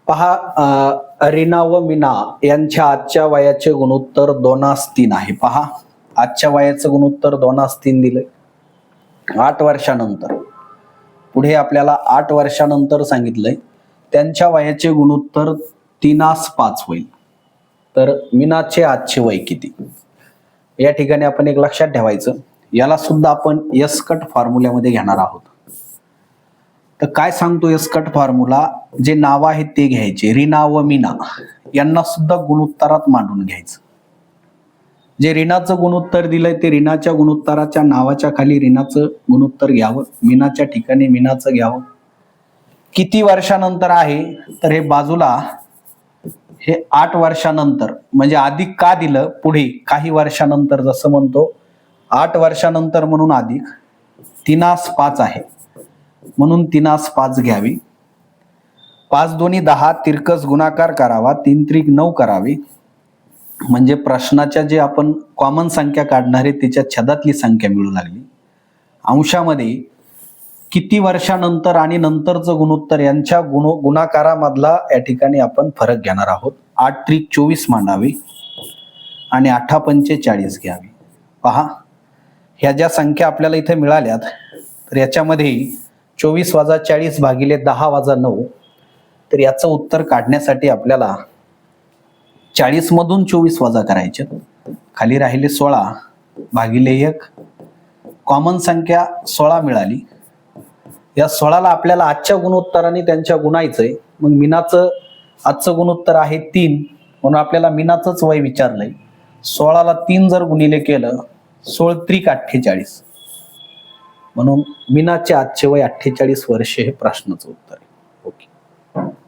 पहा, रीना व मीना यांच्या आजच्या वयाचे गुणोत्तर 2:3 आहे. पहा, आजच्या वयाचं गुणोत्तर 2:3 दिलंय 8 वर्षानंतर. पुढे आपल्याला 8 वर्षानंतर सांगितलंय त्यांच्या वयाचे गुणोत्तर 3:5 होईल. तर मीनाचे आजचे वय किती? या ठिकाणी आपण एक लक्षात ठेवायचं, याला सुद्धा आपण एस कट फॉर्म्युल्यामध्ये घेणार आहोत. तर काय सांगतो एस कट फॉर्म्युला? जे नाव आहेत ते घ्यायचे, रीना व मीना यांना सुद्धा गुणोत्तरात मांडून घ्यायचं. जे रीनाचं गुणोत्तर दिलंय ते रीनाच्या गुणोत्तराच्या नावाच्या खाली रीनाचं गुणोत्तर घ्यावं, मीनाच्या ठिकाणी मीनाचं घ्यावं. किती वर्षानंतर आहे? तर हे बाजूला हे 8 वर्षानंतर, म्हणजे अधिक का दिलं? पुढे काही वर्षानंतर, जसं म्हणतो 8 वर्षानंतर म्हणून अधिक 3:5 आहे म्हणून 3:5 घ्यावी. 5 दोन्ही 10, तिरकस गुणाकार करावा, 3 त्रिक 9 करावे. म्हणजे प्रश्नाच्या जे आपण कॉमन संख्या काढणार आहे त्याच्या छेदातली संख्या मिळू लागली. अंशामध्ये किती वर्षानंतर आणि नंतरचं गुणोत्तर यांच्या गुणाकारामधला या ठिकाणी आपण फरक घेणार आहोत. 8 त्रिक 24 मांडावे आणि 8 पंचे 40 घ्यावे. पहा, ह्या ज्या संख्या आपल्याला इथे मिळाल्यात, तर याच्यामध्ये 24 वजा 40 भागिले 10 वजा 9. तर याचं उत्तर काढण्यासाठी आपल्याला 40 मधून 24 वजा करायचे, खाली राहिले 16 भागिले 1. कॉमन संख्या 16 मिळाली. या 16ला आपल्याला आजच्या गुणोत्तराने त्यांच्या गुणायचंय. मग मीनाचं आजचं गुणोत्तर आहे 3, म्हणून आपल्याला मीनाचंच वय विचारलंय. 16ला 3 जर गुणिले केलं, 16 त्रिक 48, म्हणून मीनाचे आजचे वय 48 वर्षे हे प्रश्नाचं उत्तर आहे. ओके.